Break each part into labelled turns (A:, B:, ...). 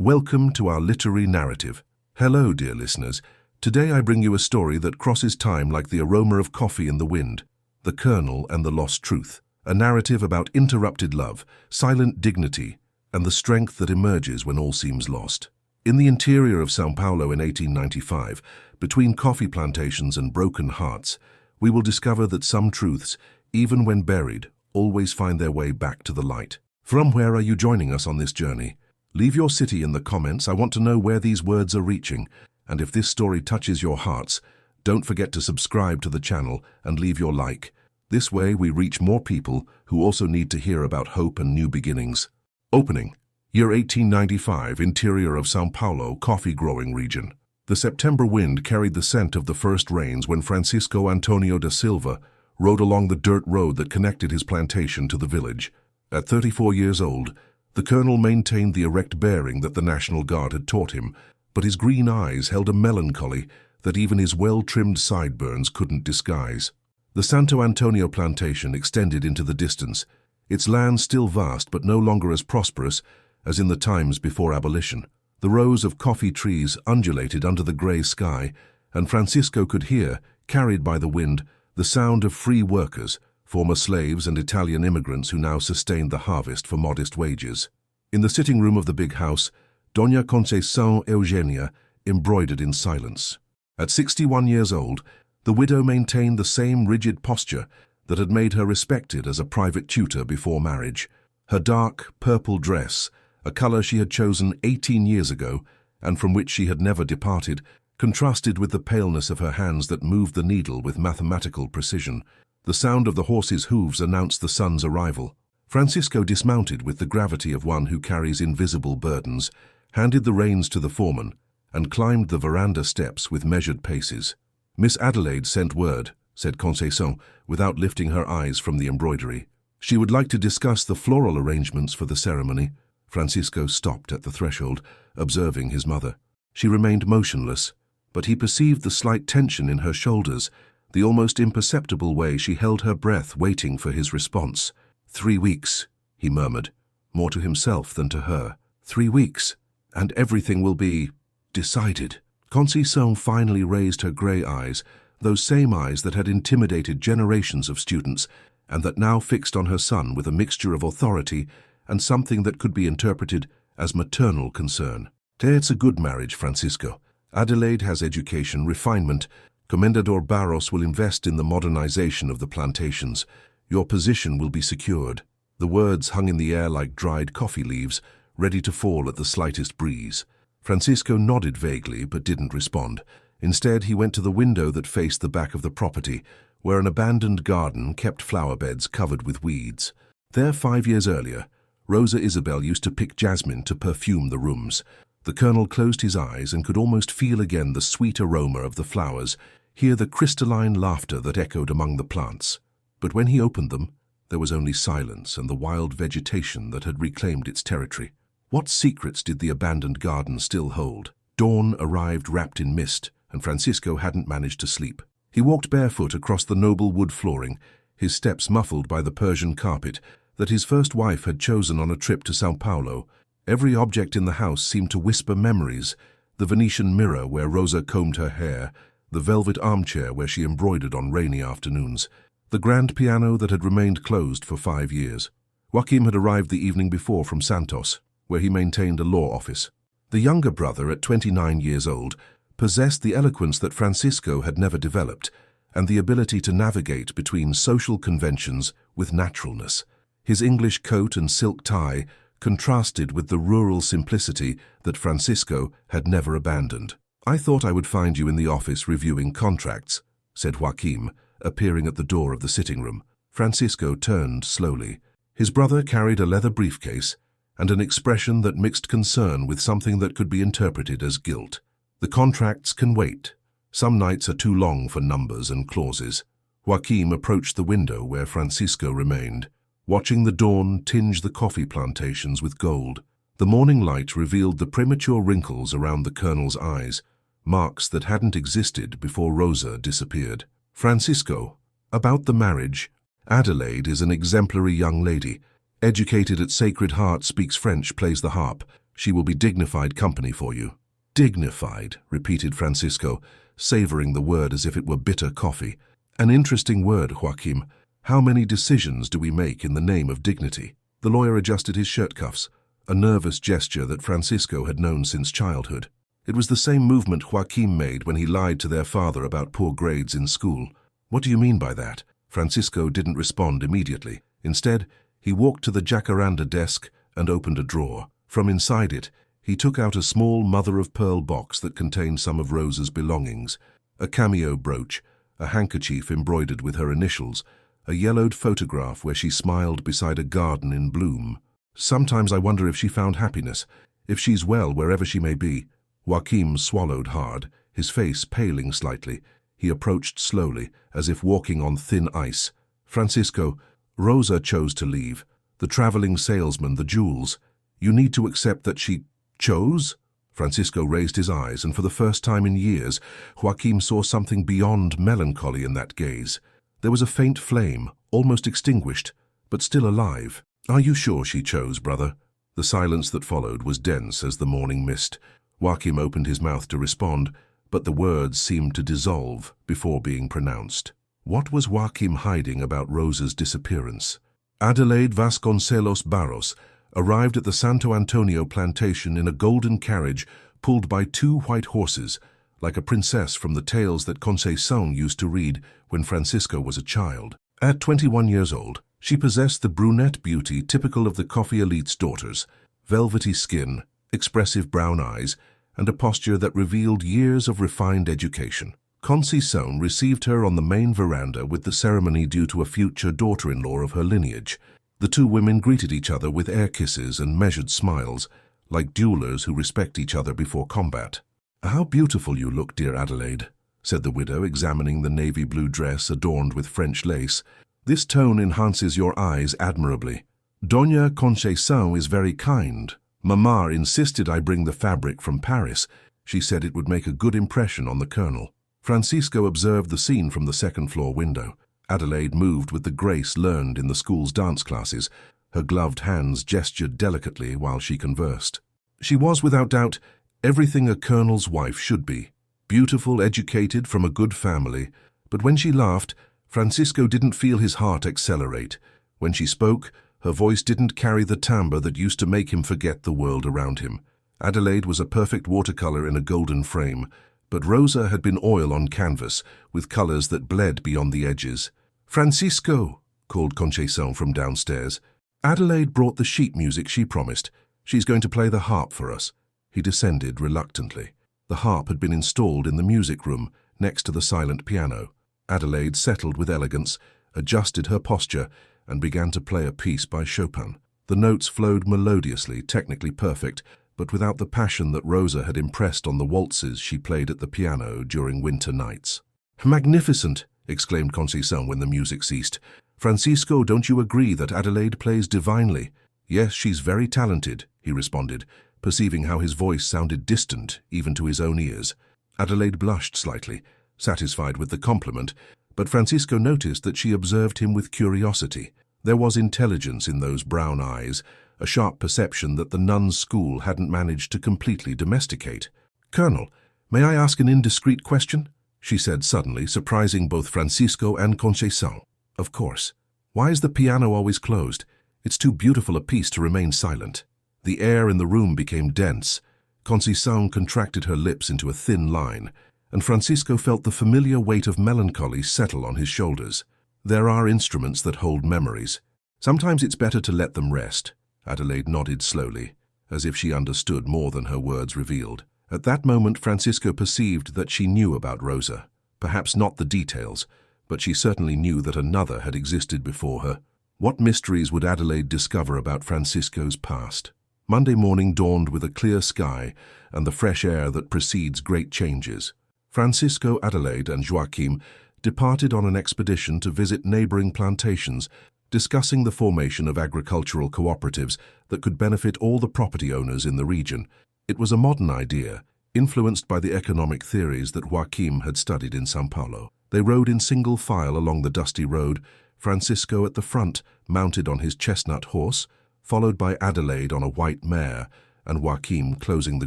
A: Welcome to our literary narrative. Hello, dear listeners. Today I bring you a story that crosses time like the aroma of coffee in the wind, The Colonel and the Lost Truth, a narrative about interrupted love, silent dignity, and the strength that emerges when all seems lost. In the interior of São Paulo in 1895, between coffee plantations and broken hearts, we will discover that some truths, even when buried, always find their way back to the light. From where are you joining us on this journey? Leave your city in the comments. I want to know where these words are reaching. And if this story touches your hearts, don't forget to subscribe to the channel and leave your like. This way we reach more people who also need to hear about hope and new beginnings. Opening. Year 1895, interior of São Paulo, coffee-growing region. The September wind carried the scent of the first rains when Francisco Antonio da Silva rode along the dirt road that connected his plantation to the village. At 34 years old, the colonel maintained the erect bearing that the National Guard had taught him, but his green eyes held a melancholy that even his well-trimmed sideburns couldn't disguise. The Santo Antonio plantation extended into the distance, its land still vast but no longer as prosperous as in the times before abolition. The rows of coffee trees undulated under the grey sky, and Francisco could hear, carried by the wind, the sound of free workers, former slaves and Italian immigrants who now sustained the harvest for modest wages. In the sitting room of the big house, Doña Conceição Eugenia embroidered in silence. At 61 years old, the widow maintained the same rigid posture that had made her respected as a private tutor before marriage. Her dark, purple dress, a color she had chosen 18 years ago and from which she had never departed, contrasted with the paleness of her hands that moved the needle with mathematical precision. The sound of the horse's hooves announced the son's arrival. Francisco dismounted with the gravity of one who carries invisible burdens, handed the reins to the foreman, and climbed the veranda steps with measured paces. "Miss Adelaide sent word," said Conceição, without lifting her eyes from the embroidery. "She would like to discuss the floral arrangements for the ceremony." Francisco stopped at the threshold, observing his mother. She remained motionless, but he perceived the slight tension in her shoulders, the almost imperceptible way she held her breath waiting for his response. 3 weeks, he murmured, more to himself than to her. 3 weeks, and everything will be decided. Conceição finally raised her grey eyes, those same eyes that had intimidated generations of students, and that now fixed on her son with a mixture of authority and something that could be interpreted as maternal concern. "It's a good marriage, Francisco. Adelaide has education, refinement. Comendador Barros will invest in the modernization of the plantations. Your position will be secured." The words hung in the air like dried coffee leaves, ready to fall at the slightest breeze. Francisco nodded vaguely but didn't respond. Instead, he went to the window that faced the back of the property, where an abandoned garden kept flower beds covered with weeds. There, 5 years earlier, Rosa Isabel used to pick jasmine to perfume the rooms. The colonel closed his eyes and could almost feel again the sweet aroma of the flowers, hear the crystalline laughter that echoed among the plants. But when he opened them, there was only silence and the wild vegetation that had reclaimed its territory. What secrets did the abandoned garden still hold? Dawn arrived wrapped in mist, and Francisco hadn't managed to sleep. He walked barefoot across the noble wood flooring, his steps muffled by the Persian carpet that his first wife had chosen on a trip to São Paulo. Every object in the house seemed to whisper memories: the Venetian mirror where Rosa combed her hair, the velvet armchair where she embroidered on rainy afternoons, the grand piano that had remained closed for 5 years. Joaquim had arrived the evening before from Santos, where he maintained a law office. The younger brother, at 29 years old, possessed the eloquence that Francisco had never developed, and the ability to navigate between social conventions with naturalness. His English coat and silk tie contrasted with the rural simplicity that Francisco had never abandoned. "I thought I would find you in the office reviewing contracts," said Joaquim, appearing at the door of the sitting room. Francisco turned slowly. His brother carried a leather briefcase and an expression that mixed concern with something that could be interpreted as guilt. "The contracts can wait. Some nights are too long for numbers and clauses." Joaquim approached the window where Francisco remained, watching the dawn tinge the coffee plantations with gold. The morning light revealed the premature wrinkles around the colonel's eyes, marks that hadn't existed before Rosa disappeared. "Francisco, about the marriage. Adelaide is an exemplary young lady. Educated at Sacred Heart, speaks French, plays the harp. She will be dignified company for you." "Dignified," repeated Francisco, savoring the word as if it were bitter coffee. "An interesting word, Joaquim. How many decisions do we make in the name of dignity?" The lawyer adjusted his shirt cuffs, a nervous gesture that Francisco had known since childhood. It was the same movement Joaquim made when he lied to their father about poor grades in school. "What do you mean by that?" Francisco didn't respond immediately. Instead, he walked to the jacaranda desk and opened a drawer. From inside it, he took out a small mother-of-pearl box that contained some of Rosa's belongings: a cameo brooch, a handkerchief embroidered with her initials, a yellowed photograph where she smiled beside a garden in bloom. "Sometimes I wonder if she found happiness, if she's well wherever she may be." Joaquim swallowed hard, his face paling slightly. He approached slowly, as if walking on thin ice. "Francisco, Rosa chose to leave. The traveling salesman, the jewels. You need to accept that she chose?" Francisco raised his eyes, and for the first time in years, Joaquim saw something beyond melancholy in that gaze. There was a faint flame, almost extinguished, but still alive. "Are you sure she chose, brother?" The silence that followed was dense as the morning mist. Joaquim opened his mouth to respond, but the words seemed to dissolve before being pronounced. What was Joaquim hiding about Rosa's disappearance? Adelaide Vasconcelos Barros arrived at the Santo Antonio plantation in a golden carriage pulled by 2 white horses, like a princess from the tales that Conceição used to read when Francisco was a child. At 21 years old, she possessed the brunette beauty typical of the coffee elite's daughters: velvety skin, expressive brown eyes, and a posture that revealed years of refined education. Conceição received her on the main veranda with the ceremony due to a future daughter-in-law of her lineage. The 2 women greeted each other with air kisses and measured smiles, like duelers who respect each other before combat. "How beautiful you look, dear Adelaide," said the widow, examining the navy blue dress adorned with French lace. "This tone enhances your eyes admirably. Doña Conceição is very kind. Mamma insisted I bring the fabric from Paris. She said it would make a good impression on the colonel." Francisco observed the scene from the second-floor window. Adelaide moved with the grace learned in the school's dance classes. Her gloved hands gestured delicately while she conversed. She was, without doubt, everything a colonel's wife should be. Beautiful, educated, from a good family. But when she laughed, Francisco didn't feel his heart accelerate. When she spoke, her voice didn't carry the timbre that used to make him forget the world around him. Adelaide was a perfect watercolor in a golden frame, but Rosa had been oil on canvas, with colors that bled beyond the edges. "Francisco," called Conceição from downstairs. "Adelaide brought the sheet music she promised. She's going to play the harp for us." He descended reluctantly. The harp had been installed in the music room, next to the silent piano. Adelaide settled with elegance, adjusted her posture, and began to play a piece by Chopin. The notes flowed melodiously, technically perfect, but without the passion that Rosa had impressed on the waltzes she played at the piano during winter nights. "Magnificent!" exclaimed Conceição when the music ceased. "Francisco, don't you agree that Adelaide plays divinely?" "Yes, she's very talented," he responded, perceiving how his voice sounded distant even to his own ears. Adelaide blushed slightly, satisfied with the compliment, but Francisco noticed that she observed him with curiosity. There was intelligence in those brown eyes, a sharp perception that the nuns' school hadn't managed to completely domesticate. "Colonel, may I ask an indiscreet question?" she said suddenly, surprising both Francisco and Conceição. "Of course. Why is the piano always closed? It's too beautiful a piece to remain silent." The air in the room became dense. Conceição contracted her lips into a thin line, and Francisco felt the familiar weight of melancholy settle on his shoulders. "There are instruments that hold memories. Sometimes it's better to let them rest." Adelaide nodded slowly, as if she understood more than her words revealed. At that moment, Francisco perceived that she knew about Rosa. Perhaps not the details, but she certainly knew that another had existed before her. What mysteries would Adelaide discover about Francisco's past? Monday morning dawned with a clear sky and the fresh air that precedes great changes. Francisco, Adelaide, and Joaquim departed on an expedition to visit neighboring plantations, discussing the formation of agricultural cooperatives that could benefit all the property owners in the region. It was a modern idea, influenced by the economic theories that Joaquim had studied in São Paulo. They rode in single file along the dusty road, Francisco at the front, mounted on his chestnut horse, followed by Adelaide on a white mare, and Joaquim closing the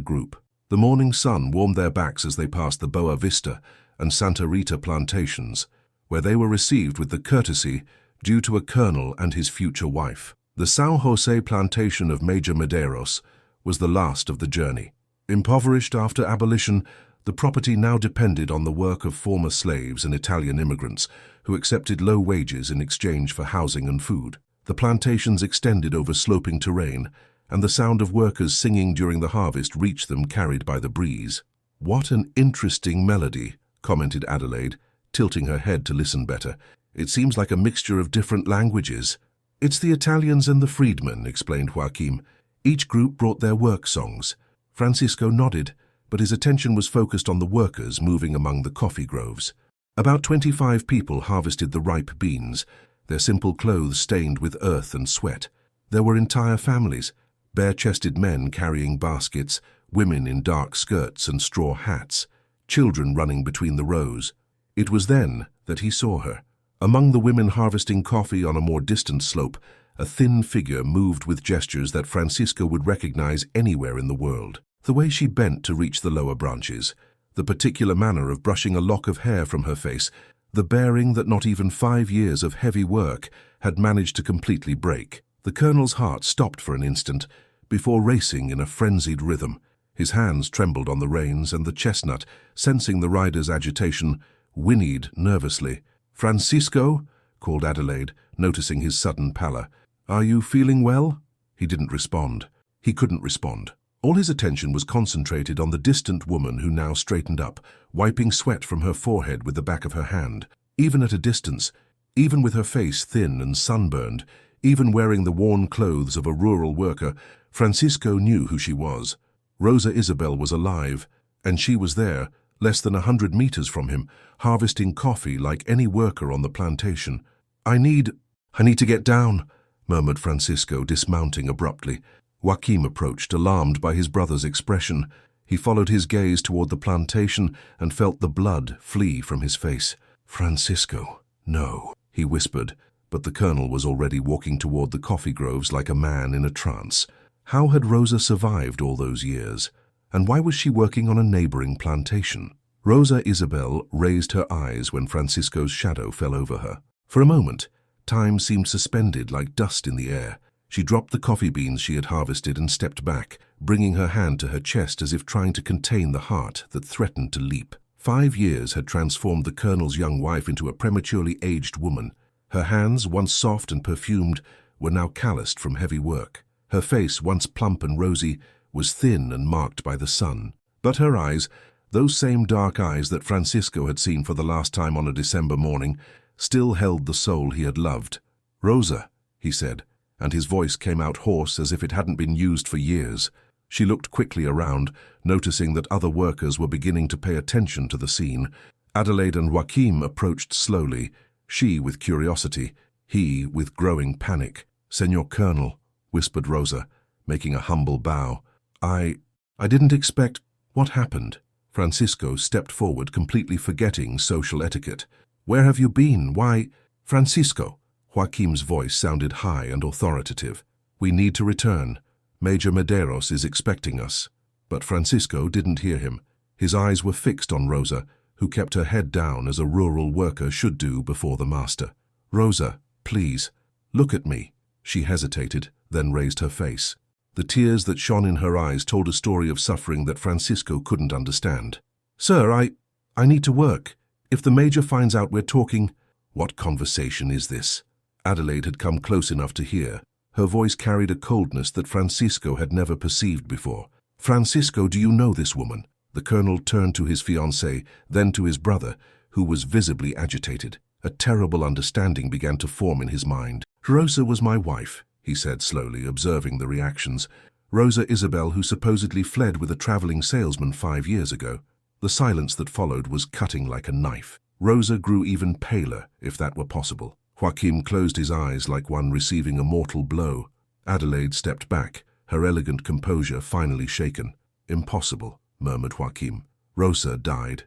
A: group. The morning sun warmed their backs as they passed the Boa Vista and Santa Rita plantations, where they were received with the courtesy due to a colonel and his future wife. The São José plantation of Major Medeiros was the last of the journey. Impoverished after abolition, the property now depended on the work of former slaves and Italian immigrants who accepted low wages in exchange for housing and food. The plantations extended over sloping terrain, and the sound of workers singing during the harvest reached them carried by the breeze. "What an interesting melody," commented Adelaide, tilting her head to listen better. "It seems like a mixture of different languages." "It's the Italians and the freedmen," explained Joaquim. "Each group brought their work songs." Francisco nodded, but his attention was focused on the workers moving among the coffee groves. About 25 people harvested the ripe beans, their simple clothes stained with earth and sweat. There were entire families, bare-chested men carrying baskets, women in dark skirts and straw hats, children running between the rows. It was then that he saw her. Among the women harvesting coffee on a more distant slope, a thin figure moved with gestures that Francisco would recognize anywhere in the world. The way she bent to reach the lower branches, the particular manner of brushing a lock of hair from her face, the bearing that not even 5 years of heavy work had managed to completely break. The colonel's heart stopped for an instant before racing in a frenzied rhythm. His hands trembled on the reins, and the chestnut, sensing the rider's agitation, whinnied nervously. "Francisco," called Adelaide, noticing his sudden pallor. "Are you feeling well?" He didn't respond. He couldn't respond. All his attention was concentrated on the distant woman who now straightened up, wiping sweat from her forehead with the back of her hand. Even at a distance, even with her face thin and sunburned, even wearing the worn clothes of a rural worker, Francisco knew who she was. Rosa Isabel was alive, and she was there, less than 100 meters from him, harvesting coffee like any worker on the plantation. I need to get down," murmured Francisco, dismounting abruptly. Joaquim approached, alarmed by his brother's expression. He followed his gaze toward the plantation and felt the blood flee from his face. "Francisco, no," he whispered, but the colonel was already walking toward the coffee groves like a man in a trance. How had Rosa survived all those years? And why was she working on a neighboring plantation? Rosa Isabel raised her eyes when Francisco's shadow fell over her. For a moment, time seemed suspended like dust in the air. She dropped the coffee beans she had harvested and stepped back, bringing her hand to her chest as if trying to contain the heart that threatened to leap. 5 years had transformed the colonel's young wife into a prematurely aged woman. Her hands, once soft and perfumed, were now calloused from heavy work. Her face, once plump and rosy, was thin and marked by the sun. But her eyes, those same dark eyes that Francisco had seen for the last time on a December morning, still held the soul he had loved. "Rosa," he said, and his voice came out hoarse as if it hadn't been used for years. She looked quickly around, noticing that other workers were beginning to pay attention to the scene. Adelaide and Joaquim approached slowly, she with curiosity, he with growing panic. "Senor Colonel," whispered Rosa, making a humble bow. I didn't expect—" "What happened?" Francisco stepped forward, completely forgetting social etiquette. "Where have you been? Why—" "Francisco," Joaquim's voice sounded high and authoritative. "We need to return. Major Medeiros is expecting us." But Francisco didn't hear him. His eyes were fixed on Rosa, who kept her head down as a rural worker should do before the master. "Rosa, please, look at me." She hesitated, then raised her face. The tears that shone in her eyes told a story of suffering that Francisco couldn't understand. "Sir, I need to work. If the major finds out we're talking—" "What conversation is this?" Adelaide had come close enough to hear. Her voice carried a coldness that Francisco had never perceived before. "Francisco, do you know this woman?" The colonel turned to his fiancée, then to his brother, who was visibly agitated. A terrible understanding began to form in his mind. "Rosa was my wife," he said slowly, observing the reactions. "Rosa Isabel, who supposedly fled with a traveling salesman 5 years ago." The silence that followed was cutting like a knife. Rosa grew even paler, if that were possible. Joaquim closed his eyes like one receiving a mortal blow. Adelaide stepped back, her elegant composure finally shaken. "Impossible," murmured Joaquim. "Rosa died.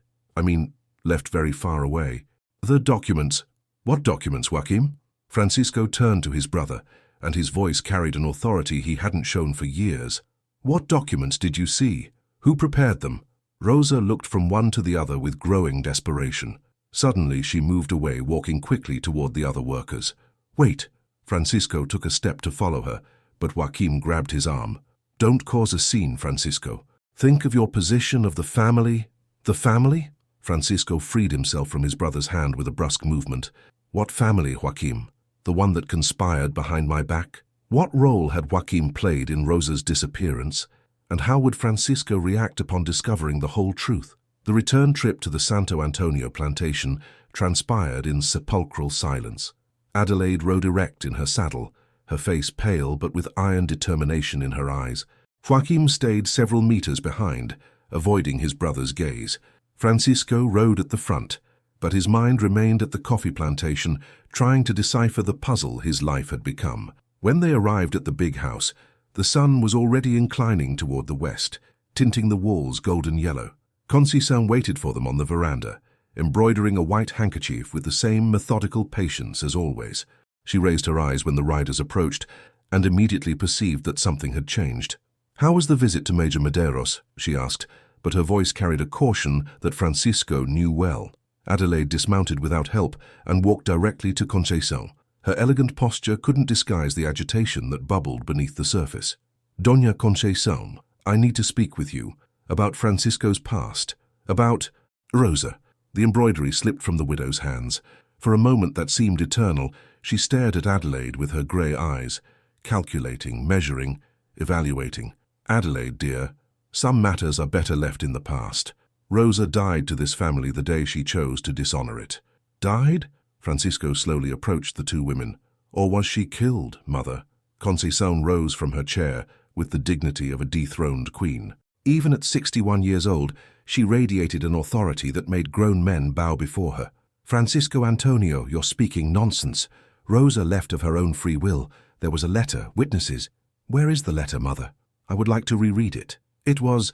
A: Left very far away." "The documents." "What documents, Joaquim?" Francisco turned to his brother, and his voice carried an authority he hadn't shown for years. What documents did you see? Who prepared them? Rosa looked from one to the other with growing desperation. Suddenly she moved away, walking quickly toward the other workers. Wait! Francisco took a step to follow her, but Joaquim grabbed his arm. Don't cause a scene, Francisco. Think of your position, of the family. The family? Francisco freed himself from his brother's hand with a brusque movement. What family, Joaquim? The one that conspired behind my back? What role had Joaquim played in Rosa's disappearance? And how would Francisco react upon discovering the whole truth? The return trip to the Santo Antonio plantation transpired in sepulchral silence. Adelaide rode erect in her saddle, her face pale but with iron determination in her eyes. Joaquim stayed several meters behind, avoiding his brother's gaze. Francisco rode at the front, but his mind remained at the coffee plantation, trying to decipher the puzzle his life had become. When they arrived at the big house, the sun was already inclining toward the west, tinting the walls golden yellow. Conceição waited for them on the veranda, embroidering a white handkerchief with the same methodical patience as always. She raised her eyes when the riders approached and immediately perceived that something had changed. "How was the visit to Major Medeiros?" she asked, but her voice carried a caution that Francisco knew well. Adelaide dismounted without help and walked directly to Conceição. Her elegant posture couldn't disguise the agitation that bubbled beneath the surface. "Doña Conceição, I need to speak with you about Francisco's past, about Rosa." The embroidery slipped from the widow's hands. For a moment that seemed eternal, she stared at Adelaide with her grey eyes, calculating, measuring, evaluating. "Adelaide, dear, some matters are better left in the past. Rosa died to this family the day she chose to dishonor it." "Died?" Francisco slowly approached the two women. "Or was she killed, mother?" Conceição rose from her chair with the dignity of a dethroned queen. Even at 61 years old, she radiated an authority that made grown men bow before her. "Francisco Antonio, you're speaking nonsense. Rosa left of her own free will. There was a letter, witnesses." "Where is the letter, mother? I would like to reread it." It was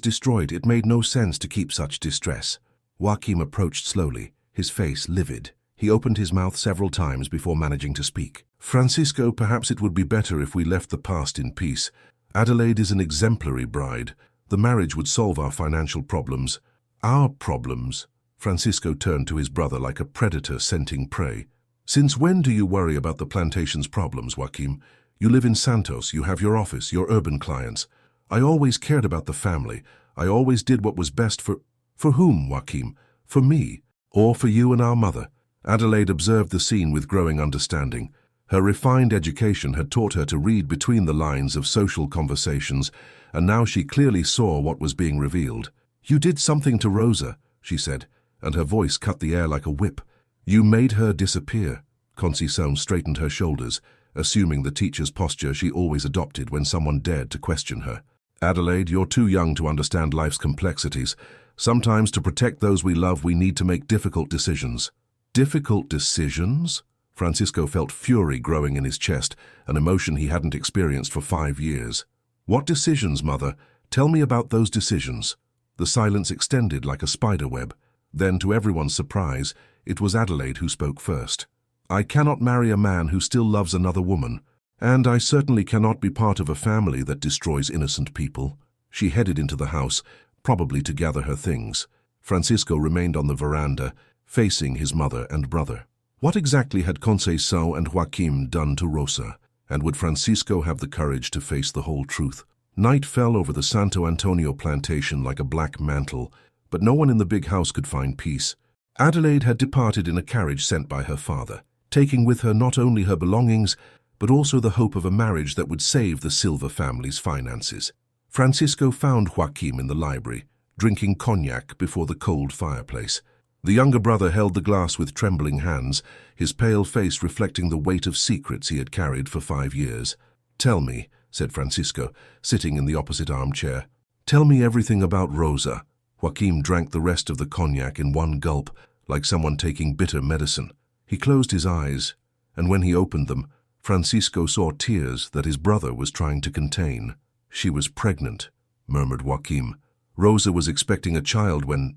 A: destroyed. It made no sense to keep such distress." Joaquim approached slowly, his face livid. He opened his mouth several times before managing to speak. "Francisco, perhaps it would be better if we left the past in peace. Adelaide is an exemplary bride. The marriage would solve our financial problems." "Our problems?" Francisco turned to his brother like a predator scenting prey. "Since when do you worry about the plantation's problems, Joaquim? You live in Santos, you have your office, your urban clients. I always cared about the family. I always did what was best for whom, Joaquim? For me, or for you and our mother?" Adelaide observed the scene with growing understanding. Her refined education had taught her to read between the lines of social conversations, and now she clearly saw what was being revealed. "You did something to Rosa," she said, and her voice cut the air like a whip. "You made her disappear." Conceição straightened her shoulders, assuming the teacher's posture she always adopted when someone dared to question her. "Adelaide, you're too young to understand life's complexities. Sometimes to protect those we love, we need to make difficult decisions." "Difficult decisions?" Francisco felt fury growing in his chest, an emotion he hadn't experienced for 5 years. "What decisions, mother? Tell me about those decisions." The silence extended like a spiderweb. Then, to everyone's surprise, it was Adelaide who spoke first. "I cannot marry a man who still loves another woman, and I certainly cannot be part of a family that destroys innocent people." She headed into the house, probably to gather her things. Francisco remained on the veranda, facing his mother and brother. What exactly had Conceição and Joaquim done to Rosa, and would Francisco have the courage to face the whole truth? Night fell over the Santo Antonio plantation like a black mantle, but no one in the big house could find peace. Adelaide had departed in a carriage sent by her father, taking with her not only her belongings, but also the hope of a marriage that would save the Silva family's finances. Francisco found Joaquim in the library, drinking cognac before the cold fireplace. The younger brother held the glass with trembling hands, his pale face reflecting the weight of secrets he had carried for 5 years. "Tell me," said Francisco, sitting in the opposite armchair. "Tell me everything about Rosa." Joaquim drank the rest of the cognac in one gulp, like someone taking bitter medicine. He closed his eyes, and when he opened them, Francisco saw tears that his brother was trying to contain. "She was pregnant," murmured Joaquim. "Rosa was expecting a child when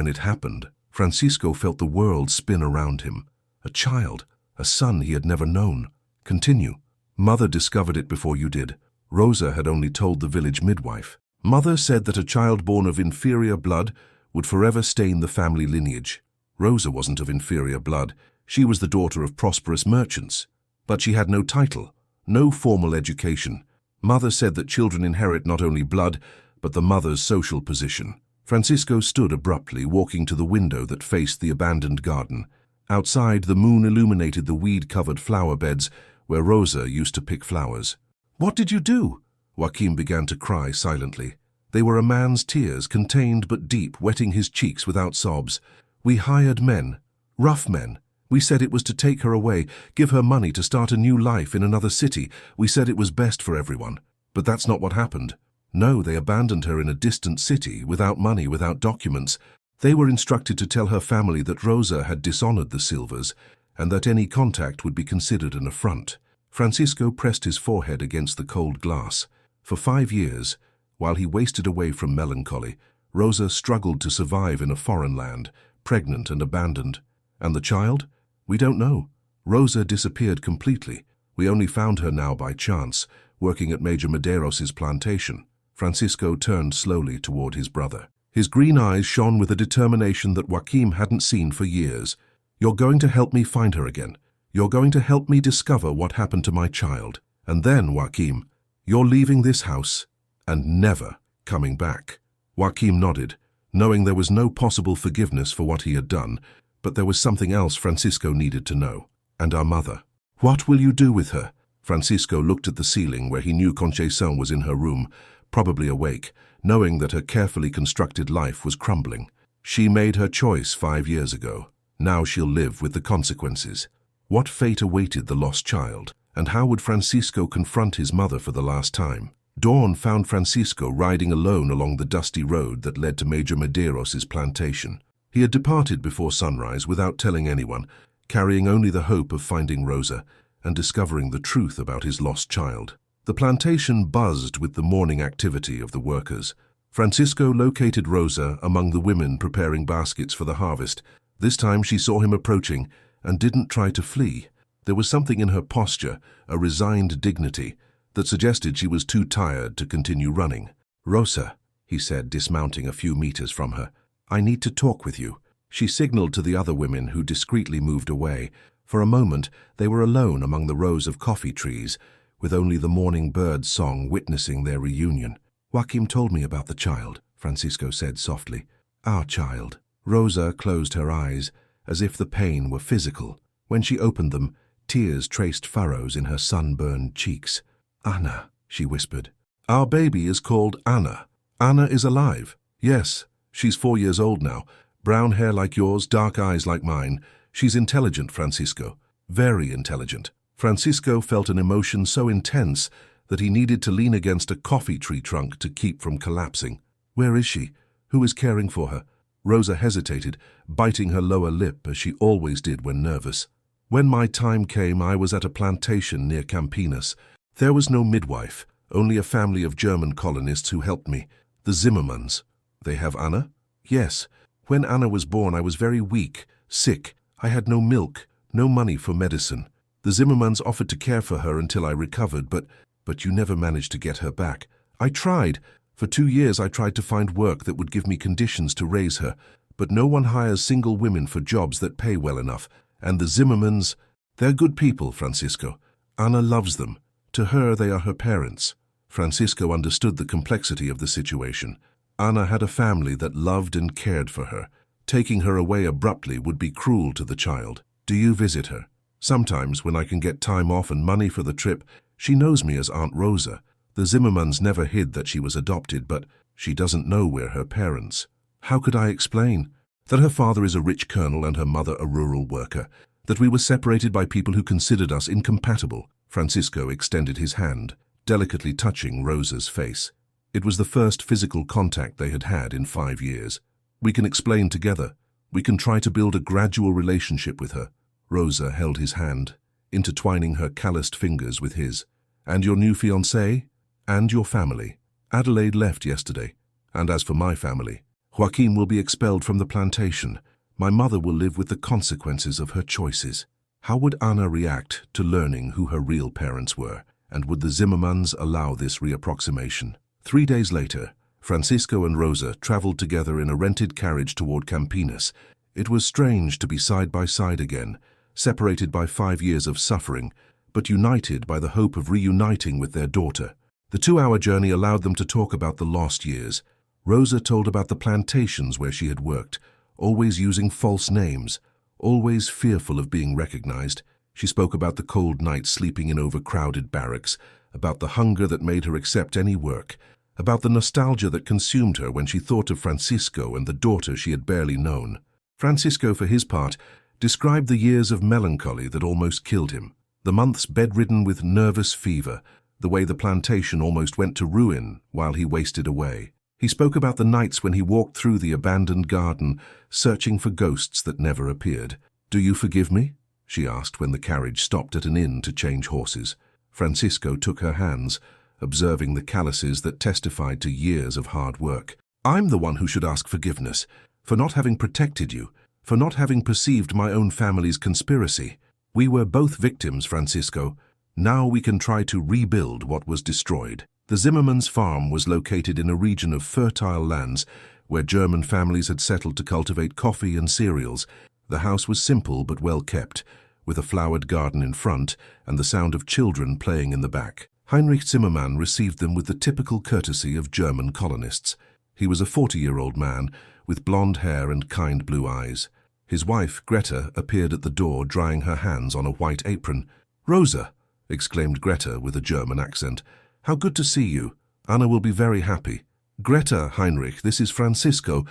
A: it happened." Francisco felt the world spin around him. A child, a son he had never known. "Continue." "Mother discovered it before you did. Rosa had only told the village midwife. Mother said that a child born of inferior blood would forever stain the family lineage. Rosa wasn't of inferior blood. She was the daughter of prosperous merchants. But she had no title, no formal education. Mother said that children inherit not only blood, but the mother's social position. Francisco stood abruptly, walking to the window that faced the abandoned garden. Outside, the moon illuminated the weed-covered flower beds where Rosa used to pick flowers. "What did you do?" Joaquim began to cry silently. They were a man's tears, contained but deep, wetting his cheeks without sobs. "We hired men, rough men. We said it was to take her away, give her money to start a new life in another city. We said it was best for everyone. But that's not what happened. No, they abandoned her in a distant city, without money, without documents. They were instructed to tell her family that Rosa had dishonored the Silvers, and that any contact would be considered an affront." Francisco pressed his forehead against the cold glass. For 5 years, while he wasted away from melancholy, Rosa struggled to survive in a foreign land, pregnant and abandoned. And the child? We don't know. Rosa disappeared completely. We only found her now by chance, working at Major Medeiros' plantation. Francisco turned slowly toward his brother. His green eyes shone with a determination that Joaquim hadn't seen for years. "You're going to help me find her again. You're going to help me discover what happened to my child. And then, Joaquim, you're leaving this house and never coming back." Joaquim nodded, knowing there was no possible forgiveness for what he had done, but there was something else Francisco needed to know. "And our mother? What will you do with her?" Francisco looked at the ceiling where he knew Conchaisan was in her room, probably awake, knowing that her carefully constructed life was crumbling. She made her choice 5 years ago. Now she'll live with the consequences. What fate awaited the lost child, and how would Francisco confront his mother for the last time? Dawn found Francisco riding alone along the dusty road that led to Major Medeiros' plantation. He had departed before sunrise without telling anyone, carrying only the hope of finding Rosa and discovering the truth about his lost child. The plantation buzzed with the morning activity of the workers. Francisco located Rosa among the women preparing baskets for the harvest. This time she saw him approaching and didn't try to flee. There was something in her posture, a resigned dignity, that suggested she was too tired to continue running. "Rosa," he said, dismounting a few meters from her, "I need to talk with you." She signaled to the other women, who discreetly moved away. For a moment, they were alone among the rows of coffee trees, with only the morning bird's song witnessing their reunion. "Joaquim told me about the child," Francisco said softly. "Our child." Rosa closed her eyes, as if the pain were physical. When she opened them, tears traced furrows in her sunburned cheeks. "Anna," she whispered. "Our baby is called Anna. Anna is alive. Yes, she's 4 years old now. Brown hair like yours, dark eyes like mine. She's intelligent, Francisco. Very intelligent." Francisco felt an emotion so intense that he needed to lean against a coffee tree trunk to keep from collapsing. "Where is she? Who is caring for her?" Rosa hesitated, biting her lower lip as she always did when nervous. "When my time came, I was at a plantation near Campinas. There was no midwife, only a family of German colonists who helped me, the Zimmermans." "They have Anna?" "Yes. When Anna was born, I was very weak, sick. I had no milk, no money for medicine. The Zimmermans offered to care for her until I recovered, but you never managed to get her back." "I tried. For 2 years I tried to find work that would give me conditions to raise her, but no one hires single women for jobs that pay well enough. And the Zimmermans, they're good people, Francisco. Anna loves them. To her, they are her parents." Francisco understood the complexity of the situation. Anna had a family that loved and cared for her. Taking her away abruptly would be cruel to the child. "Do you visit her?" "Sometimes, when I can get time off and money for the trip. She knows me as Aunt Rosa. The Zimmermans never hid that she was adopted, but she doesn't know we're her parents." "How could I explain?" "That her father is a rich colonel and her mother a rural worker. That we were separated by people who considered us incompatible." Francisco extended his hand, delicately touching Rosa's face. It was the first physical contact they had had in 5 years. "We can explain together. We can try to build a gradual relationship with her." Rosa held his hand, intertwining her calloused fingers with his. "And your new fiancée? And your family?" "Adelaide left yesterday. And as for my family, Joaquim will be expelled from the plantation. My mother will live with the consequences of her choices." How would Anna react to learning who her real parents were? And would the Zimmermans allow this reapproximation? 3 days later, Francisco and Rosa traveled together in a rented carriage toward Campinas. It was strange to be side by side again, separated by 5 years of suffering, but united by the hope of reuniting with their daughter. The 2-hour journey allowed them to talk about the lost years. Rosa told about the plantations where she had worked, always using false names, always fearful of being recognized. She spoke about the cold nights sleeping in overcrowded barracks, about the hunger that made her accept any work, about the nostalgia that consumed her when she thought of Francisco and the daughter she had barely known. Francisco, for his part, described the years of melancholy that almost killed him, the months bedridden with nervous fever, the way the plantation almost went to ruin while he wasted away. He spoke about the nights when he walked through the abandoned garden, searching for ghosts that never appeared. "Do you forgive me?" she asked when the carriage stopped at an inn to change horses. Francisco took her hands, observing the calluses that testified to years of hard work. "I'm the one who should ask forgiveness, for not having protected you, for not having perceived my own family's conspiracy. We were both victims, Francisco. Now we can try to rebuild what was destroyed." The Zimmermans' farm was located in a region of fertile lands where German families had settled to cultivate coffee and cereals. The house was simple but well kept, with a flowered garden in front and the sound of children playing in the back. Heinrich Zimmermann received them with the typical courtesy of German colonists. He was a 40-year-old man with blonde hair and kind blue eyes. His wife, Greta, appeared at the door drying her hands on a white apron. "Rosa!" exclaimed Greta with a German accent. "How good to see you. Anna will be very happy." "Greta, Heinrich, this is Francisco,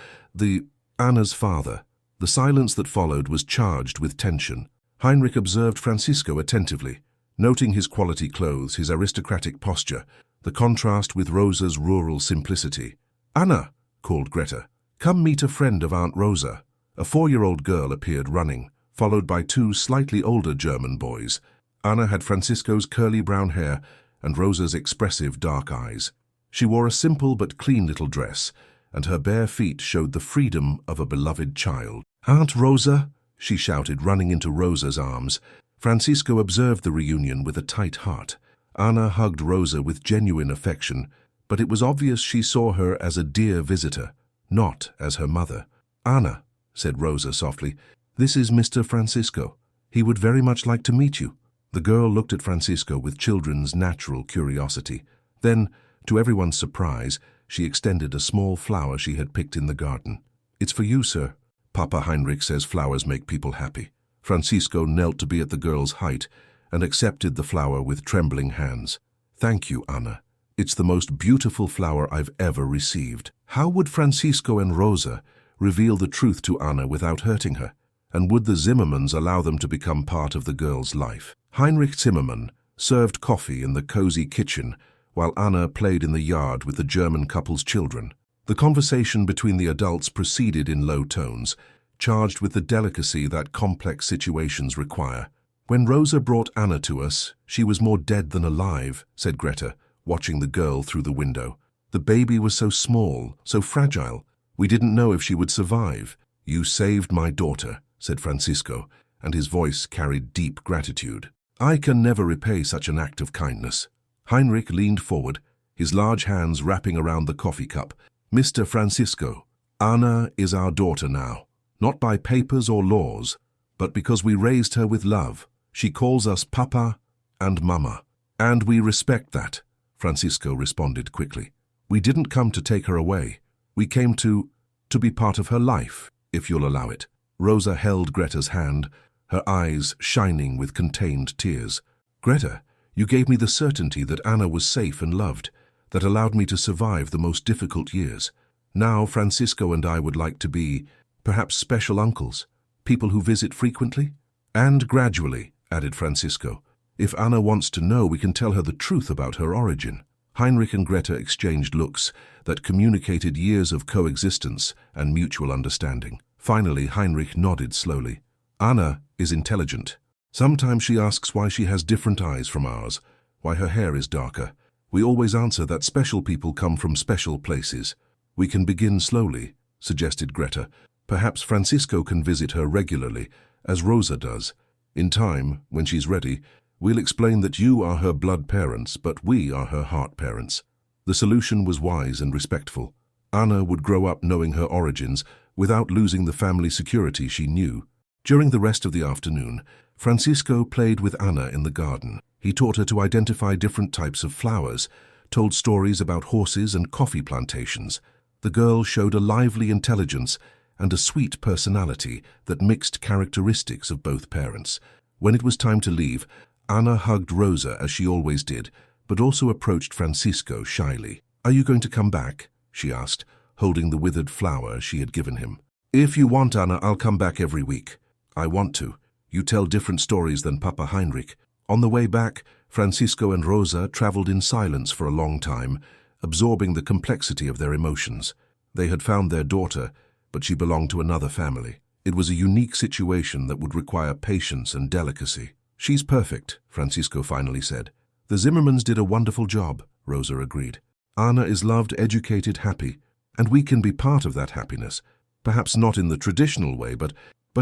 A: Anna's father." The silence that followed was charged with tension. Heinrich observed Francisco attentively, noting his quality clothes, his aristocratic posture, the contrast with Rosa's rural simplicity. "Anna," called Greta, "come meet a friend of Aunt Rosa." A 4-year-old girl appeared running, followed by 2 slightly older German boys. Anna had Francisco's curly brown hair and Rosa's expressive dark eyes. She wore a simple but clean little dress, and her bare feet showed the freedom of a beloved child. "Aunt Rosa!" she shouted, running into Rosa's arms. Francisco observed the reunion with a tight heart. Anna hugged Rosa with genuine affection, but it was obvious she saw her as a dear visitor, not as her mother. "Anna," said Rosa softly, "this is Mr. Francisco. He would very much like to meet you." The girl looked at Francisco with children's natural curiosity. Then, to everyone's surprise, she extended a small flower she had picked in the garden. "It's for you, sir. Papa Heinrich says flowers make people happy." Francisco knelt to be at the girl's height and accepted the flower with trembling hands. "Thank you, Anna. It's the most beautiful flower I've ever received." How would Francisco and Rosa reveal the truth to Anna without hurting her? And would the Zimmermans allow them to become part of the girl's life? Heinrich Zimmermann served coffee in the cozy kitchen while Anna played in the yard with the German couple's children. The conversation between the adults proceeded in low tones, charged with the delicacy that complex situations require. "When Rosa brought Anna to us, she was more dead than alive," said Greta, watching the girl through the window. "The baby was so small, so fragile. We didn't know if she would survive." "You saved my daughter," said Francisco, and his voice carried deep gratitude. "I can never repay such an act of kindness." Heinrich leaned forward, his large hands wrapping around the coffee cup. "Mr. Francisco, Anna is our daughter now, not by papers or laws, but because we raised her with love. She calls us Papa and Mama, and we respect that," Francisco responded quickly. "We didn't come to take her away. We came to be part of her life, if you'll allow it." Rosa held Greta's hand, her eyes shining with contained tears. "Greta, you gave me the certainty that Anna was safe and loved, that allowed me to survive the most difficult years. Now Francisco and I would like to be, perhaps, special uncles, people who visit frequently." "And gradually," added Francisco. "If Anna wants to know, we can tell her the truth about her origin." Heinrich and Greta exchanged looks that communicated years of coexistence and mutual understanding. Finally, Heinrich nodded slowly. "Anna is intelligent. Sometimes she asks why she has different eyes from ours, why her hair is darker. We always answer that special people come from special places. We can begin slowly," suggested Greta. "Perhaps Francisco can visit her regularly, as Rosa does. In time, when she's ready, We'll explain that you are her blood parents, but we are her heart parents. The solution was wise and respectful. Anna would grow up knowing her origins without losing the family security she knew. During the rest of the afternoon, Francisco played with Anna in the garden. He taught her to identify different types of flowers, told stories about horses and coffee plantations. The girl showed a lively intelligence and a sweet personality that mixed characteristics of both parents. When it was time to leave, Anna hugged Rosa as she always did, but also approached Francisco shyly. "Are you going to come back?" she asked, holding the withered flower she had given him. "If you want, Anna, I'll come back every week." "I want to. You tell different stories than Papa Heinrich." On the way back, Francisco and Rosa traveled in silence for a long time, absorbing the complexity of their emotions. They had found their daughter, but she belonged to another family. It was a unique situation that would require patience and delicacy. "She's perfect," Francisco finally said. "The Zimmermans did a wonderful job," Rosa agreed. "Anna is loved, educated, happy, and we can be part of that happiness. Perhaps not in the traditional way, but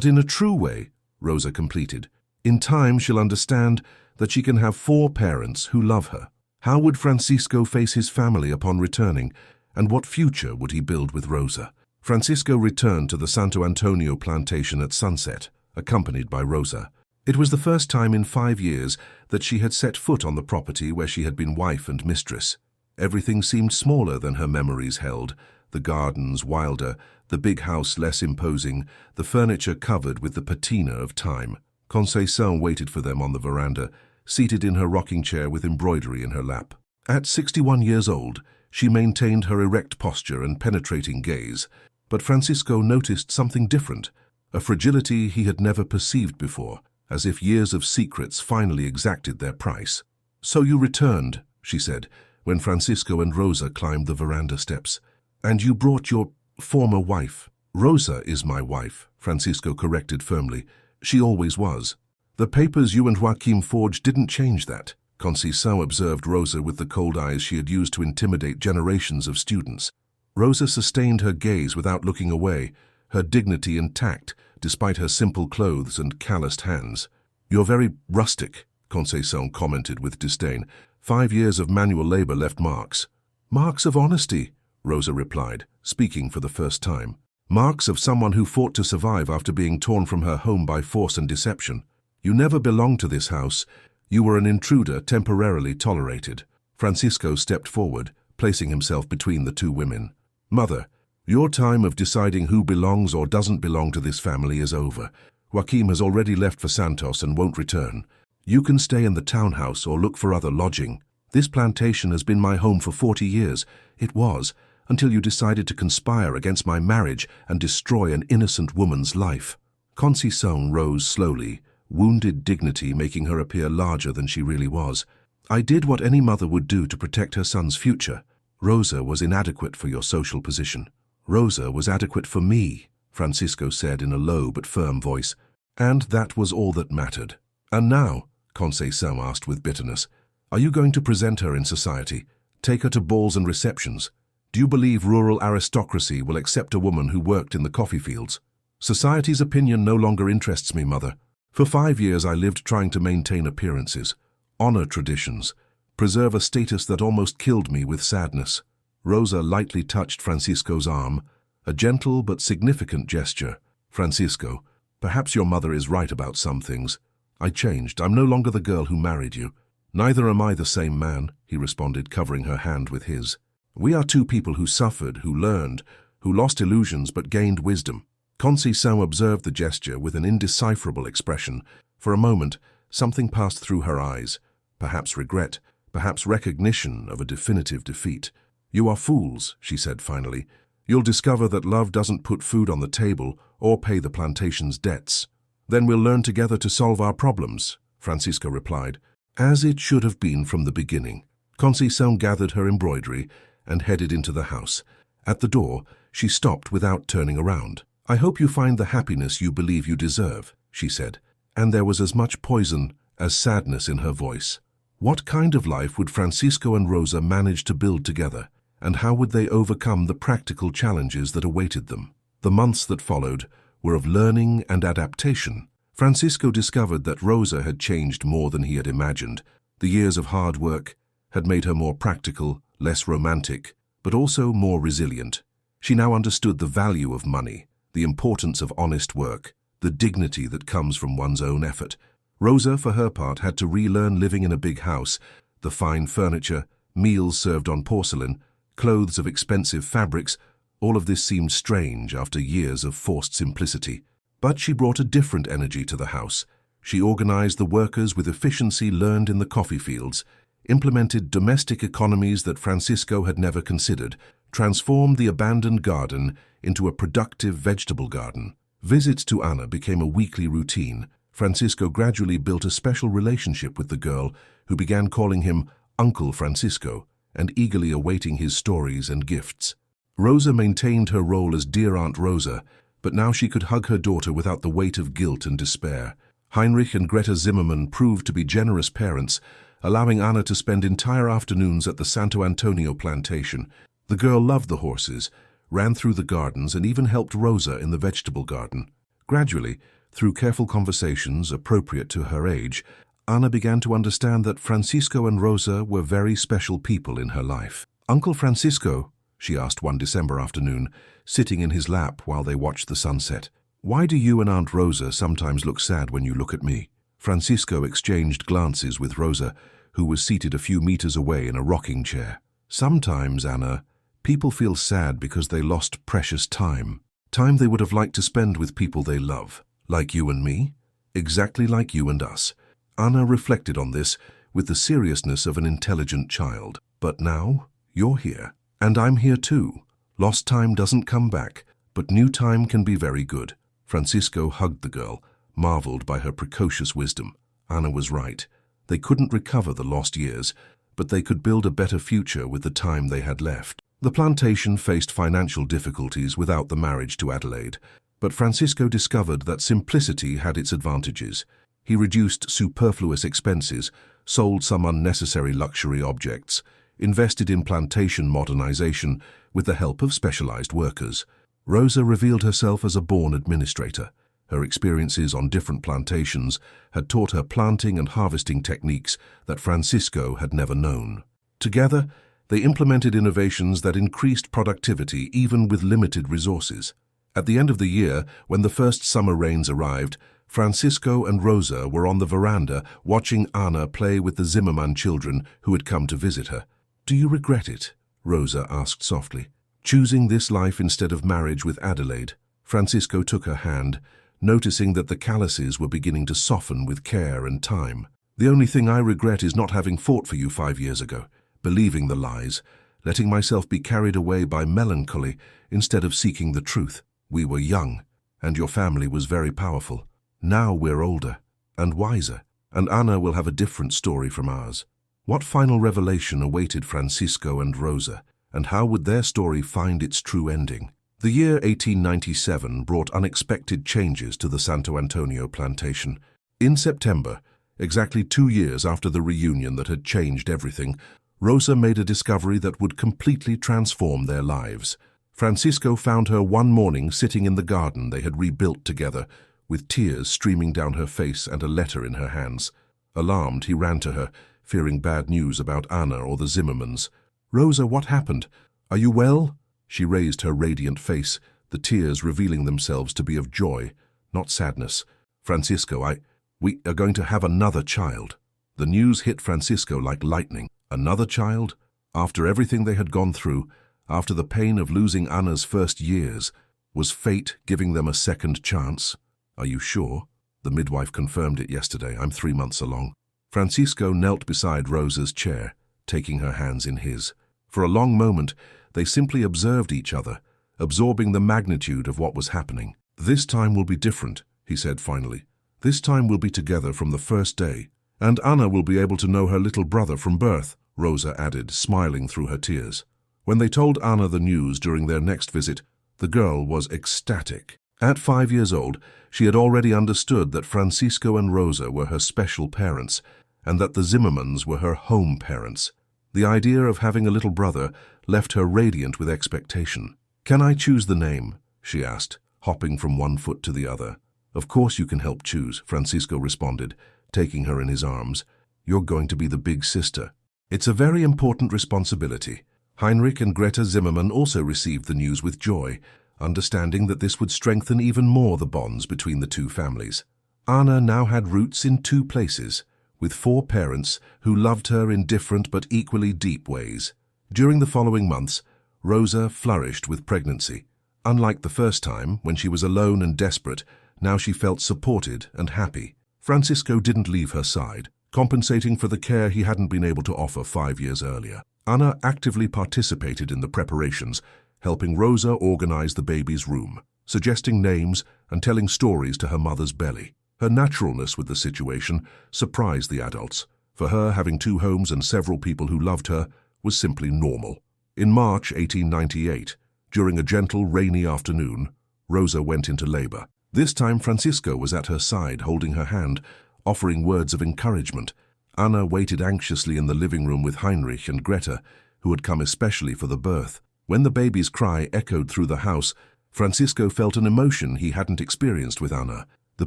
A: in a true way," Rosa completed. "In time, she'll understand that she can have 4 parents who love her." How would Francisco face his family upon returning, and what future would he build with Rosa? Francisco returned to the Santo Antonio plantation at sunset, accompanied by Rosa. It was the first time in 5 years that she had set foot on the property where she had been wife and mistress. Everything seemed smaller than her memories held, the gardens wilder, the big house less imposing, the furniture covered with the patina of time. Conceição waited for them on the veranda, seated in her rocking chair with embroidery in her lap. At 61 years old, she maintained her erect posture and penetrating gaze, but Francisco noticed something different, a fragility he had never perceived before, as if years of secrets finally exacted their price. "So you returned," she said, when Francisco and Rosa climbed the veranda steps. "And you brought your former wife." "Rosa is my wife," Francisco corrected firmly. "She always was. The papers you and Joaquim forged didn't change that." Conceição observed Rosa with the cold eyes she had used to intimidate generations of students. Rosa sustained her gaze without looking away, her dignity intact, despite her simple clothes and calloused hands. "You're very rustic," Conceição commented with disdain. 5 years of manual labor left marks." "Marks of honesty," Rosa replied, speaking for the first time. "Marks of someone who fought to survive after being torn from her home by force and deception. You never belonged to this house. You were an intruder temporarily tolerated." Francisco stepped forward, placing himself between the two women. "Mother, your time of deciding who belongs or doesn't belong to this family is over. Joaquim has already left for Santos and won't return. You can stay in the townhouse or look for other lodging. This plantation has been my home for 40 years. It was, until you decided to conspire against my marriage and destroy an innocent woman's life." Conceição rose slowly, wounded dignity making her appear larger than she really was. "I did what any mother would do to protect her son's future. Rosa was inadequate for your social position." "Rosa was adequate for me," Francisco said in a low but firm voice. "And that was all that mattered." "And now," Conceição asked with bitterness, "are you going to present her in society? Take her to balls and receptions? Do you believe rural aristocracy will accept a woman who worked in the coffee fields?" "Society's opinion no longer interests me, Mother. For 5 years I lived trying to maintain appearances, honor traditions, preserve a status that almost killed me with sadness." Rosa lightly touched Francisco's arm, a gentle but significant gesture. "Francisco, perhaps your mother is right about some things. I changed. I'm no longer the girl who married you." "Neither am I the same man," he responded, covering her hand with his. "We are two people who suffered, who learned, who lost illusions but gained wisdom." Conceição observed the gesture with an indecipherable expression. For a moment, something passed through her eyes, perhaps regret, perhaps recognition of a definitive defeat. "You are fools," she said finally. "You'll discover that love doesn't put food on the table or pay the plantation's debts." "Then we'll learn together to solve our problems," Francisco replied. "As it should have been from the beginning." Conceição gathered her embroidery and headed into the house. At the door, she stopped without turning around. "I hope you find the happiness you believe you deserve," she said, and there was as much poison as sadness in her voice. What kind of life would Francisco and Rosa manage to build together, and how would they overcome the practical challenges that awaited them? The months that followed were of learning and adaptation, Francisco discovered that Rosa had changed more than he had imagined. The years of hard work had made her more practical, less romantic, but also more resilient. She now understood the value of money, the importance of honest work, the dignity that comes from one's own effort. Rosa, for her part, had to relearn living in a big house, the fine furniture, meals served on porcelain, clothes of expensive fabrics. All of this seemed strange after years of forced simplicity. But she brought a different energy to the house. She organized the workers with efficiency learned in the coffee fields, implemented domestic economies that Francisco had never considered, transformed the abandoned garden into a productive vegetable garden. Visits to Ana became a weekly routine. Francisco gradually built a special relationship with the girl, who began calling him Uncle Francisco and eagerly awaiting his stories and gifts. Rosa maintained her role as dear Aunt Rosa, but now she could hug her daughter without the weight of guilt and despair. Heinrich and Greta Zimmermann proved to be generous parents, allowing Ana to spend entire afternoons at the Santo Antonio plantation. The girl loved the horses, ran through the gardens, and even helped Rosa in the vegetable garden. Gradually, through careful conversations appropriate to her age, Ana began to understand that Francisco and Rosa were very special people in her life. "Uncle Francisco," she asked one December afternoon, sitting in his lap while they watched the sunset, "why do you and Aunt Rosa sometimes look sad when you look at me?" Francisco exchanged glances with Rosa, who was seated a few meters away in a rocking chair. "Sometimes, Ana, people feel sad because they lost precious time. Time they would have liked to spend with people they love. Like you and me? Exactly like you and us." Ana reflected on this with the seriousness of an intelligent child. "But now, you're here. And I'm here too. Lost time doesn't come back, but new time can be very good." Francisco hugged the girl, marveled by her precocious wisdom. Ana was right. They couldn't recover the lost years, but they could build a better future with the time they had left. The plantation faced financial difficulties without the marriage to Adelaide, but Francisco discovered that simplicity had its advantages. He reduced superfluous expenses, sold some unnecessary luxury objects, invested in plantation modernization with the help of specialized workers. Rosa revealed herself as a born administrator. Her experiences on different plantations had taught her planting and harvesting techniques that Francisco had never known. Together, they implemented innovations that increased productivity even with limited resources. At the end of the year, when the first summer rains arrived, Francisco and Rosa were on the veranda watching Ana play with the Zimmermann children who had come to visit her. "Do you regret it?" Rosa asked softly. "Choosing this life instead of marriage with Adelaide?" Francisco took her hand, noticing that the calluses were beginning to soften with care and time. "The only thing I regret is not having fought for you 5 years ago, believing the lies, letting myself be carried away by melancholy instead of seeking the truth. We were young, and your family was very powerful. Now we're older and wiser, and Ana will have a different story from ours." What final revelation awaited Francisco and Rosa, and how would their story find its true ending? The year 1897 brought unexpected changes to the Santo Antonio plantation. In September, exactly 2 years after the reunion that had changed everything, Rosa made a discovery that would completely transform their lives. Francisco found her one morning sitting in the garden they had rebuilt together, with tears streaming down her face and a letter in her hands. Alarmed, he ran to her, fearing bad news about Ana or the Zimmermanns. "Rosa, what happened? Are you well?" She raised her radiant face, the tears revealing themselves to be of joy, not sadness. "Francisco, we are going to have another child." The news hit Francisco like lightning. Another child? After everything they had gone through, after the pain of losing Ana's first years, was fate giving them a second chance? "Are you sure?" The midwife confirmed it yesterday. "I'm 3 months along." Francisco knelt beside Rosa's chair, taking her hands in his. For a long moment, they simply observed each other, absorbing the magnitude of what was happening. "This time will be different," he said finally. "This time we'll be together from the first day. And Ana will be able to know her little brother from birth," Rosa added, smiling through her tears. When they told Ana the news during their next visit, the girl was ecstatic. At 5 years old, she had already understood that Francisco and Rosa were her special parents, and that the Zimmermanns were her home parents. The idea of having a little brother left her radiant with expectation. "Can I choose the name?" she asked, hopping from one foot to the other. Of course you can help choose, Francisco responded, taking her in his arms. You're going to be the big sister. It's a very important responsibility. Heinrich and Greta Zimmermann also received the news with joy, understanding that this would strengthen even more the bonds between the two families. Anna now had roots in two places, with four parents who loved her in different but equally deep ways. During the following months, Rosa flourished with pregnancy. Unlike the first time, when she was alone and desperate, now she felt supported and happy. Francisco didn't leave her side, compensating for the care he hadn't been able to offer 5 years earlier. Anna actively participated in the preparations, helping Rosa organize the baby's room, suggesting names and telling stories to her mother's belly. Her naturalness with the situation surprised the adults. For her, having two homes and several people who loved her was simply normal. In March 1898, during a gentle, rainy afternoon, Rosa went into labor. This time Francisco was at her side, holding her hand, offering words of encouragement. Anna waited anxiously in the living room with Heinrich and Greta, who had come especially for the birth. When the baby's cry echoed through the house, Francisco felt an emotion he hadn't experienced with Anna, the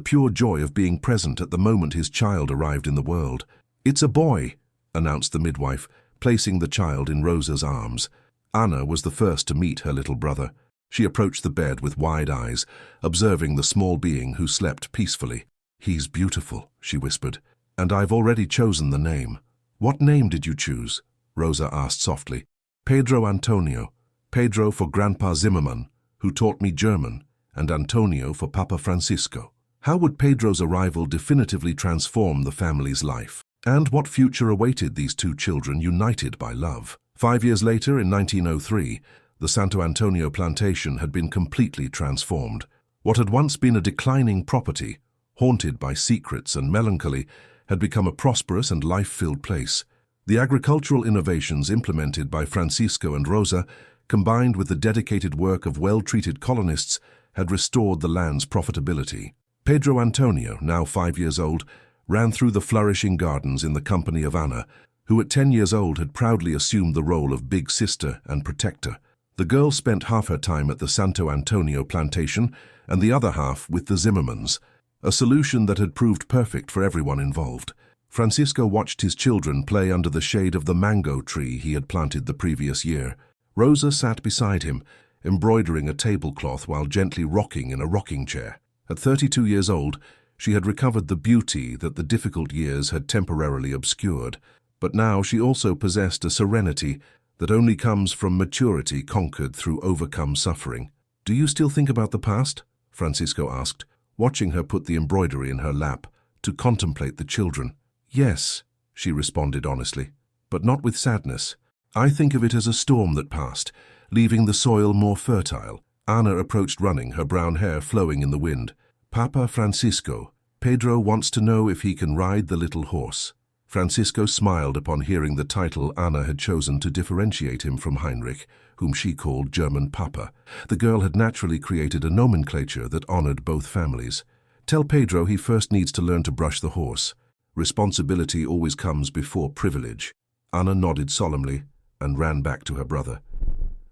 A: pure joy of being present at the moment his child arrived in the world. "It's a boy," announced the midwife, placing the child in Rosa's arms. Anna was the first to meet her little brother. She approached the bed with wide eyes, observing the small being who slept peacefully. "He's beautiful," she whispered, "and I've already chosen the name." "What name did you choose?" Rosa asked softly. "Pedro Antonio. Pedro for Grandpa Zimmermann, who taught me German, and Antonio for Papa Francisco." How would Pedro's arrival definitively transform the family's life? And what future awaited these two children united by love? 5 years later, in 1903, the Santo Antonio plantation had been completely transformed. What had once been a declining property, haunted by secrets and melancholy, had become a prosperous and life-filled place. The agricultural innovations implemented by Francisco and Rosa, combined with the dedicated work of well-treated colonists, had restored the land's profitability. Pedro Antonio, now 5 years old, ran through the flourishing gardens in the company of Anna, who at 10 years old had proudly assumed the role of big sister and protector. The girl spent half her time at the Santo Antonio plantation and the other half with the Zimmermanns, a solution that had proved perfect for everyone involved. Francisco watched his children play under the shade of the mango tree he had planted the previous year. Rosa sat beside him, embroidering a tablecloth while gently rocking in a rocking chair. At 32 years old, she had recovered the beauty that the difficult years had temporarily obscured, but now she also possessed a serenity that only comes from maturity conquered through overcome suffering. "Do you still think about the past?" Francisco asked, watching her put the embroidery in her lap to contemplate the children. "Yes," she responded honestly, "but not with sadness. I think of it as a storm that passed, leaving the soil more fertile." Anna approached running, her brown hair flowing in the wind. "Papa Francisco, Pedro wants to know if he can ride the little horse." Francisco smiled upon hearing the title Anna had chosen to differentiate him from Heinrich, whom she called German Papa. The girl had naturally created a nomenclature that honored both families. "Tell Pedro he first needs to learn to brush the horse. Responsibility always comes before privilege." Anna nodded solemnly and ran back to her brother.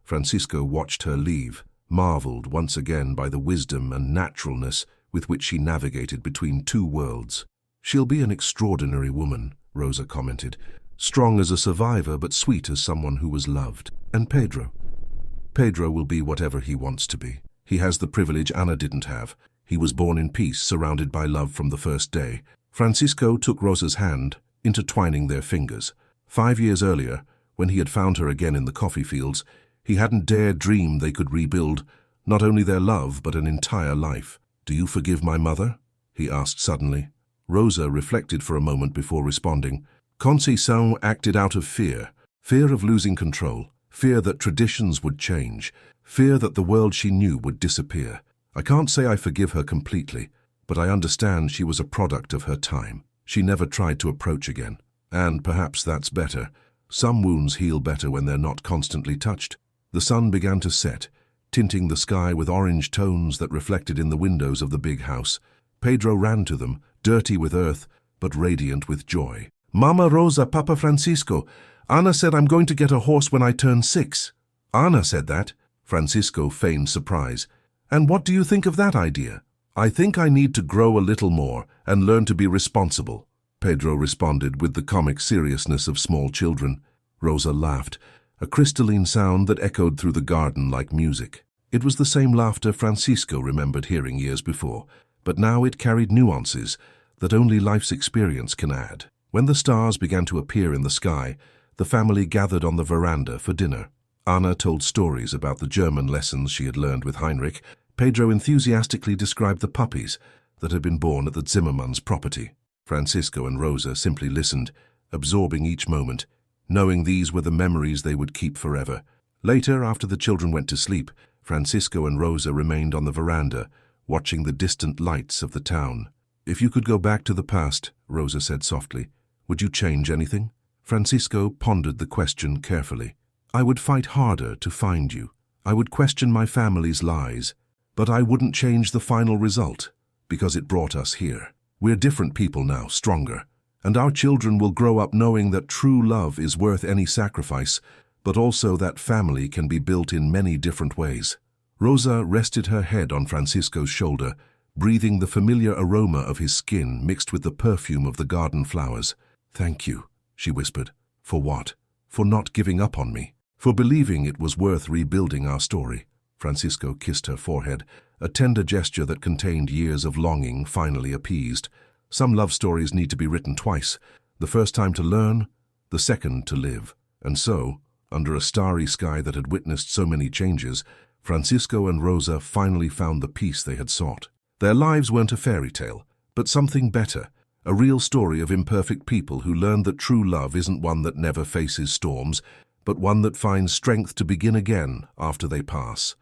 A: Francisco watched her leave, marveled once again by the wisdom and naturalness with which she navigated between two worlds. "She'll be an extraordinary woman," Rosa commented. "Strong as a survivor, but sweet as someone who was loved. And Pedro? Pedro will be whatever he wants to be. He has the privilege Anna didn't have. He was born in peace, surrounded by love from the first day." Francisco took Rosa's hand, intertwining their fingers. 5 years earlier, when he had found her again in the coffee fields, he hadn't dared dream they could rebuild not only their love, but an entire life. "Do you forgive my mother?" he asked suddenly. Rosa reflected for a moment before responding. Conceição acted out of fear of losing control, fear that traditions would change, fear that the world she knew would disappear. "I can't say I forgive her completely, but I understand she was a product of her time. She never tried to approach again. And perhaps that's better. Some wounds heal better when they're not constantly touched." The sun began to set, tinting the sky with orange tones that reflected in the windows of the big house. Pedro ran to them, dirty with earth, but radiant with joy. "Mama Rosa, Papa Francisco, Anna said I'm going to get a horse when I turn 6. "Anna said that?" Francisco feigned surprise. "And what do you think of that idea?" I think I need to grow a little more and learn to be responsible, Pedro responded with the comic seriousness of small children. Rosa laughed, a crystalline sound that echoed through the garden like music. It was the same laughter Francisco remembered hearing years before, but now it carried nuances that only life's experience can add. When the stars began to appear in the sky, the family gathered on the veranda for dinner. Anna told stories about the German lessons she had learned with Heinrich. Pedro enthusiastically described the puppies that had been born at the Zimmermann's property. Francisco and Rosa simply listened, absorbing each moment, knowing these were the memories they would keep forever. Later, after the children went to sleep, Francisco and Rosa remained on the veranda, watching the distant lights of the town. If you could go back to the past, Rosa said softly, would you change anything? Francisco pondered the question carefully. I would fight harder to find you. I would question my family's lies, but I wouldn't change the final result, because it brought us here. We're different people now, stronger, and our children will grow up knowing that true love is worth any sacrifice, but also that family can be built in many different ways. Rosa rested her head on Francisco's shoulder, breathing the familiar aroma of his skin mixed with the perfume of the garden flowers. Thank you, she whispered. For what? For not giving up on me. For believing it was worth rebuilding our story. Francisco kissed her forehead, a tender gesture that contained years of longing finally appeased. Some love stories need to be written twice, the first time to learn, the second to live. And so, under a starry sky that had witnessed so many changes, Francisco and Rosa finally found the peace they had sought. Their lives weren't a fairy tale, but something better, a real story of imperfect people who learned that true love isn't one that never faces storms, but one that finds strength to begin again after they pass.